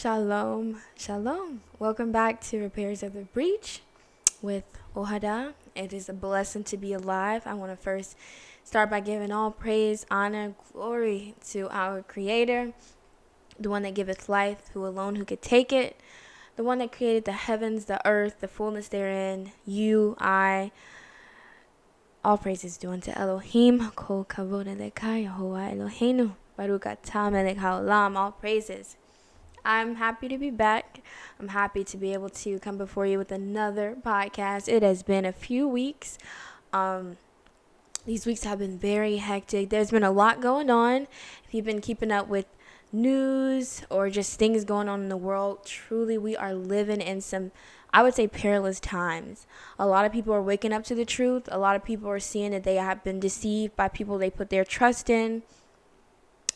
Shalom, shalom. Welcome back to Repairs of the Breach with Ohadah. It is a blessing to be alive. I want to first start by giving all praise, honor, glory to our Creator, the one that giveth life, who could take it, the one that created the heavens, the earth, the fullness therein, you, I. All praises due unto Elohim. Kol kavod elekai Yehovah Eloheinu. Baruch atah melech haolam. All praises. I'm happy to be back. I'm happy to be able to come before you with another podcast. It has been a few weeks. These weeks have been very hectic. There's been a lot going on. If you've been keeping up with news or just things going on in the world, truly we are living in some, I would say, perilous times. A lot of people are waking up to the truth. A lot of people are seeing that they have been deceived by people they put their trust in.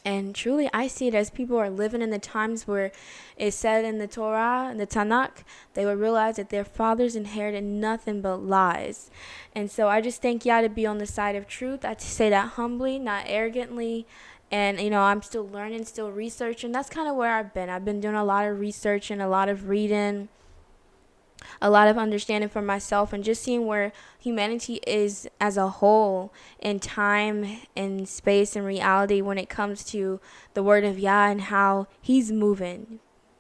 And truly, I see it as people are living in the times where it said in the Torah, in the TANAKH, they would realize that their fathers inherited nothing but lies. And so I just thank Yah to be on the side of truth. I say that humbly, not arrogantly. And, I'm still learning, still researching. That's kind of where I've been. I've been doing a lot of research and a lot of reading, a lot of understanding for myself, and just seeing where humanity is as a whole in time and space and reality when it comes to the word of Yah and how he's moving.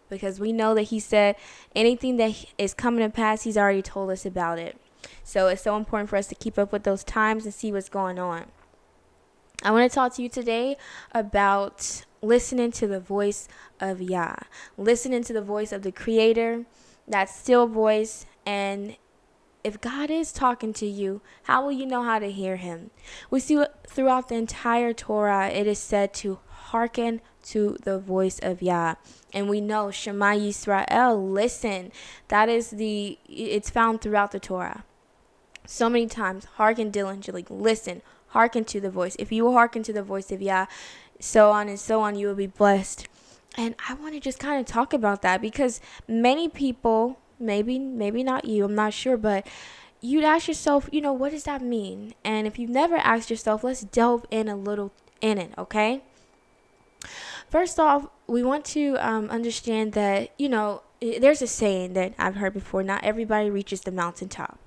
Because we know that he said anything that is coming to pass, he's already told us about it. So it's so important for us to keep up with those times and see what's going on. I want to talk to you today about listening to the voice of Yah, listening to the voice of the Creator, that still voice. And if God is talking to you, how will you know how to hear him? We see throughout the entire Torah, it is said to hearken to the voice of Yah. And we know Shema Yisrael, listen. It's found throughout the Torah. So many times, hearken diligently, listen, hearken to the voice. If you will hearken to the voice of Yah, so on and so on, you will be blessed. And I want to just kind of talk about that because many people, maybe not you, I'm not sure, but you'd ask yourself, what does that mean? And if you've never asked yourself, let's delve in a little in it, okay? First off, we want to understand that, there's a saying that I've heard before, not everybody reaches the mountaintop,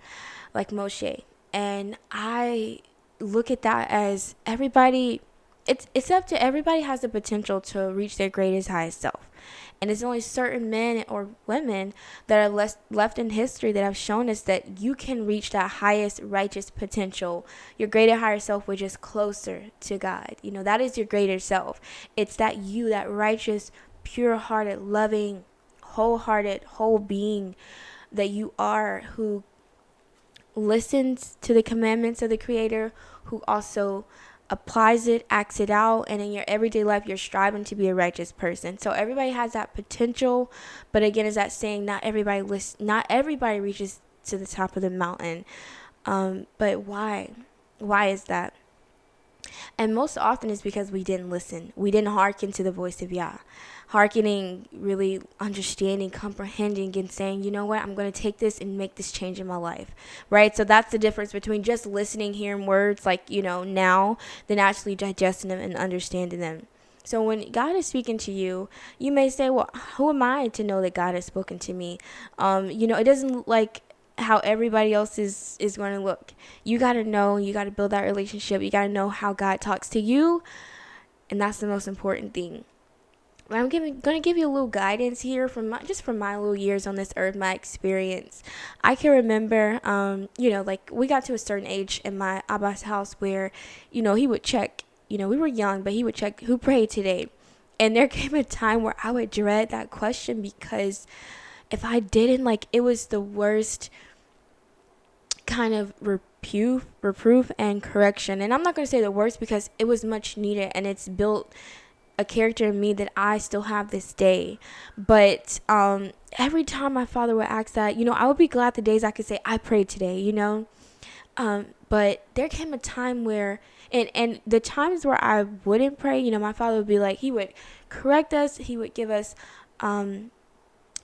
like Moshe. And I look at that as everybody, it's up to everybody has the potential to reach their greatest, highest self. And it's only certain men or women that are left in history that have shown us that you can reach that highest righteous potential, your greater, higher self, which is closer to God. That is your greater self. It's that you, that righteous, pure-hearted, loving, wholehearted, whole being that you are, who listens to the commandments of the Creator, who also applies it, acts it out, and in your everyday life you're striving to be a righteous person. So everybody has that potential, but again, is that saying not everybody reaches to the top of the mountain. But why is that? And most often it's because we didn't listen. We didn't hearken to the voice of Yah. Hearkening, really understanding, comprehending, and saying, you know what, I'm going to take this and make this change in my life, right? So that's the difference between just listening, hearing words like, now, than actually digesting them and understanding them. So when God is speaking to you, you may say, well, who am I to know that God has spoken to me? It doesn't look like how everybody else is going to look. You got to know, you got to build that relationship. You got to know how God talks to you. And that's the most important thing. But I'm going to give you a little guidance here from my little years on this earth, my experience. I can remember, we got to a certain age in my Abba's house where, he would check, we were young, but he would check who prayed today. And there came a time where I would dread that question because if I didn't, it was the worst kind of reproof and correction. And I'm not going to say the worst because it was much needed and it's built a character in me that I still have this day. But every time my father would ask that, I would be glad the days I could say I prayed today, but there came a time where and the times where I wouldn't pray, my father would be like, he would correct us, he would give us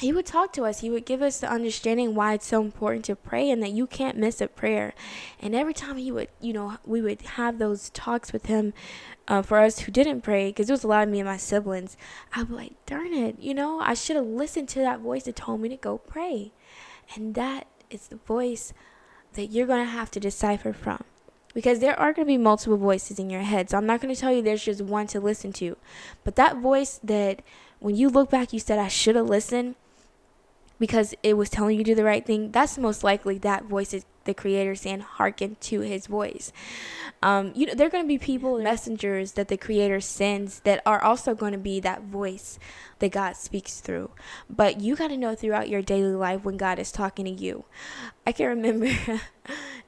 he would talk to us. He would give us the understanding why it's so important to pray and that you can't miss a prayer. And every time he would, we would have those talks with him, for us who didn't pray, because it was a lot of me and my siblings, I'd be like, darn it, I should have listened to that voice that told me to go pray. And that is the voice that you're going to have to decipher from. Because there are going to be multiple voices in your head. So I'm not going to tell you there's just one to listen to. But that voice that when you look back, you said, I should have listened because it was telling you to do the right thing. That's most likely that voice is the Creator saying, hearken to his voice. There are going to be people, messengers that the Creator sends that are also going to be that voice that God speaks through. But you got to know throughout your daily life when God is talking to you. I can remember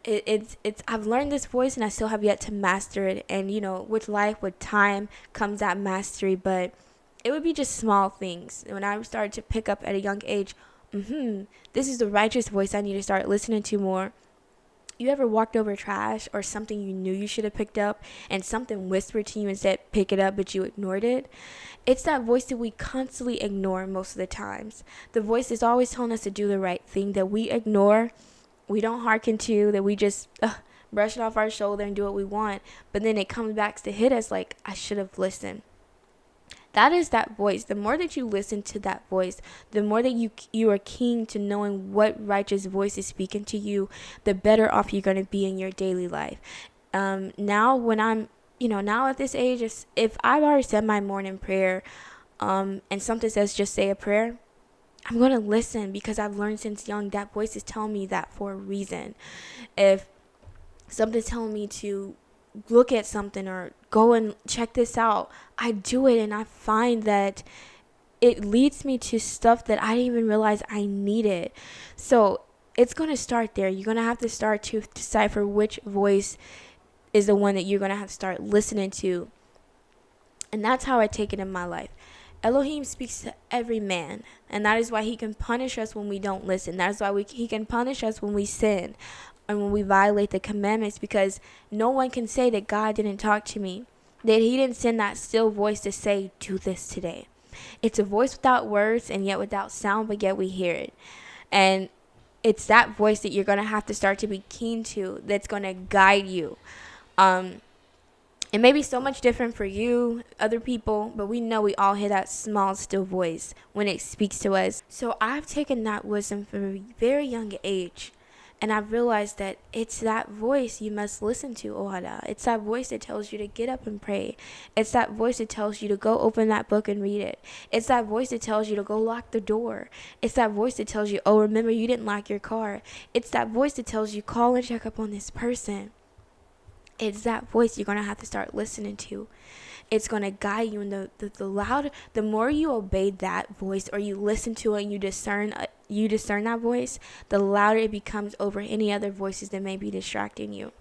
I've learned this voice and I still have yet to master it. And, with life, with time comes that mastery. But it would be just small things. When I started to pick up at a young age, this is the righteous voice I need to start listening to more. You ever walked over trash or something you knew you should have picked up and something whispered to you and said, pick it up, but you ignored it? It's that voice that we constantly ignore most of the times. The voice is always telling us to do the right thing that we ignore, we don't hearken to, that we just brush it off our shoulder and do what we want. But then it comes back to hit us like, I should have listened. That is that voice. The more that you listen to that voice, the more that you are keen to knowing what righteous voice is speaking to you, the better off you're going to be in your daily life. Now when I'm, now at this age, if I've already said my morning prayer, and something says just say a prayer, I'm going to listen because I've learned since young that voice is telling me that for a reason. If something's telling me to look at something or go and check this out, I do it, and I find that it leads me to stuff that I didn't even realize I needed. So it's going to start there. You're going to have to start to decipher which voice is the one that you're going to have to start listening to. And that's how I take it in my life. Elohim speaks to every man, and that is why he can punish us when we don't listen. That is why he can punish us when we sin and when we violate the commandments, because no one can say that God didn't talk to me, that he didn't send that still voice to say, do this today. It's a voice without words and yet without sound, but yet we hear it. And it's that voice that you're going to have to start to be keen to, that's going to guide you. It may be so much different for you, other people, but we know we all hear that small, still voice when it speaks to us. So I've taken that wisdom from a very young age. And I've realized that it's that voice you must listen to, Ohadah. It's that voice that tells you to get up and pray. It's that voice that tells you to go open that book and read it. It's that voice that tells you to go lock the door. It's that voice that tells you, oh, remember you didn't lock your car. It's that voice that tells you, call and check up on this person. It's that voice you're going to have to start listening to. It's going to guide you. And the louder, the more you obey that voice, or you listen to it and you discern that voice, the louder it becomes over any other voices that may be distracting you.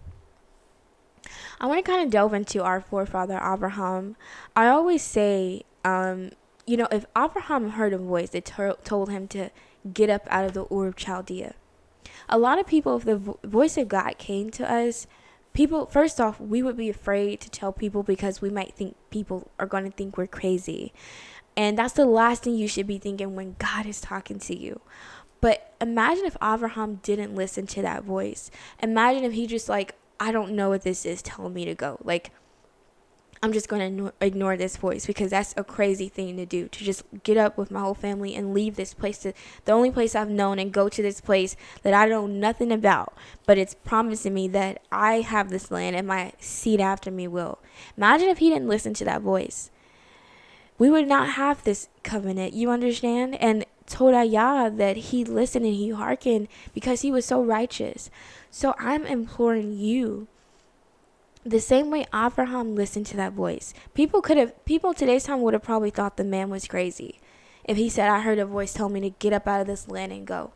I want to kind of delve into our forefather Abraham. I always say, if Abraham heard a voice that told him to get up out of the Ur of Chaldea, a lot of people, if the voice of God came to us, first off, we would be afraid to tell people because we might think people are going to think we're crazy. And that's the last thing you should be thinking when God is talking to you. But imagine if Abraham didn't listen to that voice. Imagine if he just I don't know what this is telling me to go. I'm just going to ignore this voice because that's a crazy thing to do, to just get up with my whole family and leave this place, the only place I've known, and go to this place that I know nothing about, but it's promising me that I have this land and my seed after me will. Imagine if he didn't listen to that voice. We would not have this covenant, you understand? And Todayah, that he listened and he hearkened because he was so righteous. So I'm imploring you, the same way Abraham listened to that voice. People today's time would have probably thought the man was crazy if he said, I heard a voice tell me to get up out of this land and go.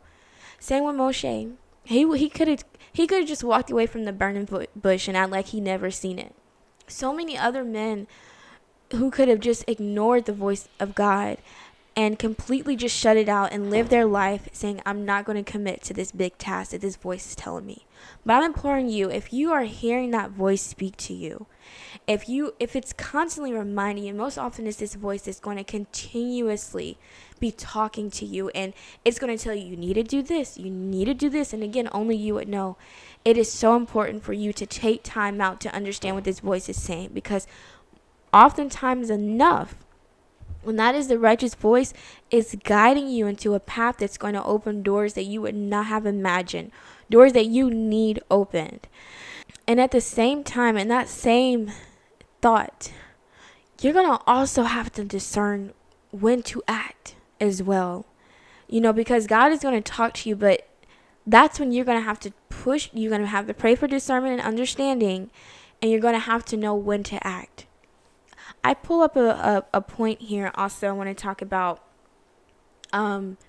Same with Moshe. He could have just walked away from the burning bush and act like he never seen it. So many other men who could have just ignored the voice of God and completely just shut it out and live their life saying, I'm not going to commit to this big task that this voice is telling me. But I'm imploring you, if you are hearing that voice speak to you, if it's constantly reminding you, most often it's this voice that's going to continuously be talking to you, and it's going to tell you, you need to do this, you need to do this, and again, only you would know. It is so important for you to take time out to understand what this voice is saying, because oftentimes enough, when that is the righteous voice, it's guiding you into a path that's going to open doors that you would not have imagined, doors that you need opened. And at the same time, in that same thought, you're going to also have to discern when to act as well. Because God is going to talk to you, but that's when you're going to have to push, you're going to have to pray for discernment and understanding, and you're going to have to know when to act. I pull up a point here also. I want to talk about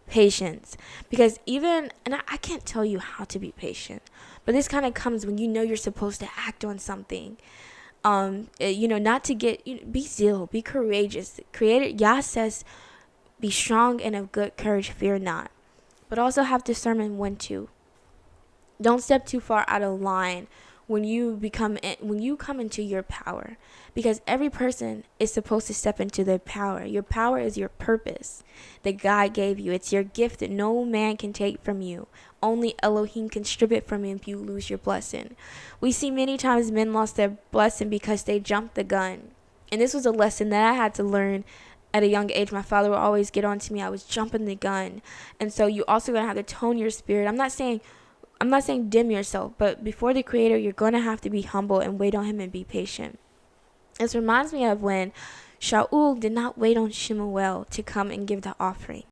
patience, because and I can't tell you how to be patient, but this kind of comes when you're supposed to act on something. Not to be zeal, be courageous. Creator Yah says, be strong and of good courage, fear not. But also have discernment when to. Don't step too far out of line when you come into your power, because every person is supposed to step into their power. Your power is your purpose that God gave you. It's your gift that no man can take from you. Only Elohim can strip it from you if you lose your blessing. We see many times men lost their blessing because they jumped the gun. And this was a lesson that I had to learn at a young age. My father would always get on to me. I was jumping the gun. And so you also going to have to tone your spirit. I'm not saying dim yourself, but before the Creator, you're going to have to be humble and wait on Him and be patient. This reminds me of when Shaul did not wait on Shemuel to come and give the offering.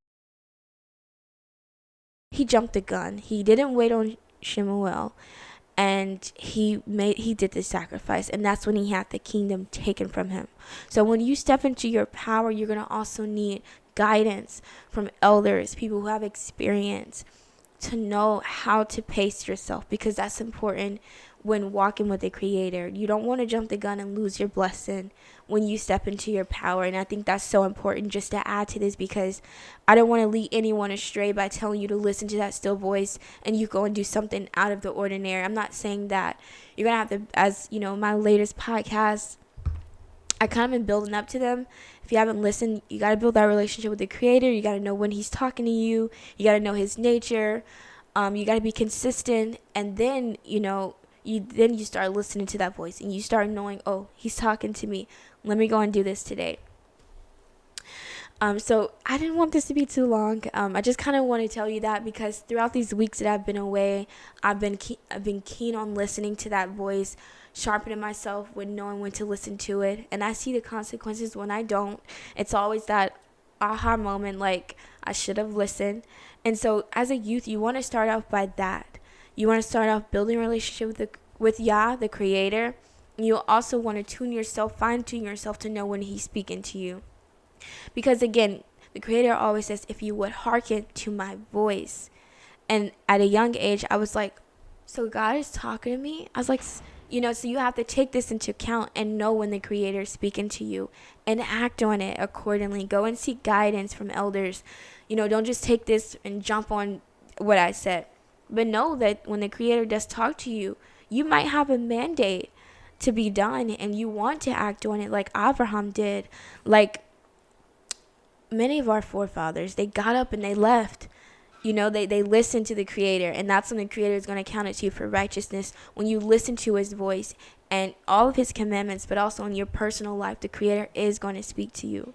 He jumped the gun. He didn't wait on Shemuel, and he did the sacrifice, and that's when he had the kingdom taken from him. So when you step into your power, you're going to also need guidance from elders, people who have experience, to know how to pace yourself, because that's important when walking with the Creator. You don't want to jump the gun and lose your blessing when you step into your power. And I think that's so important, just to add to this, because I don't want to lead anyone astray by telling you to listen to that still voice and you go and do something out of the ordinary. I'm not saying that. You're going to have to, as my latest podcast, I kind of been building up to them. If you haven't listened, you got to build that relationship with the Creator. You got to know when He's talking to you. You got to know His nature. You got to be consistent. And then, you start listening to that voice and you start knowing, oh, He's talking to me. Let me go and do this today. So I didn't want this to be too long. I just kind of want to tell you that, because throughout these weeks that I've been away, I've been keen on listening to that voice, sharpening myself with knowing when to listen to it. And I see the consequences when I don't. It's always that aha moment, like I should have listened. And so as a youth, you want to start off by that. You want to start off building a relationship with Yah, the Creator. And you also want to fine-tune yourself to know when He's speaking to you. Because again, the Creator always says, if you would hearken to my voice. And at a young age, I was like, so God is talking to me? I was like, so you have to take this into account and know when the Creator is speaking to you and act on it accordingly. Go and seek guidance from elders. Don't just take this and jump on what I said. But know that when the Creator does talk to you, you might have a mandate to be done and you want to act on it, like Abraham did. Like many of our forefathers, they got up and they left. They listened to the Creator, and that's when the Creator is going to count it to you for righteousness. When you listen to His voice and all of His commandments, but also in your personal life, the Creator is going to speak to you.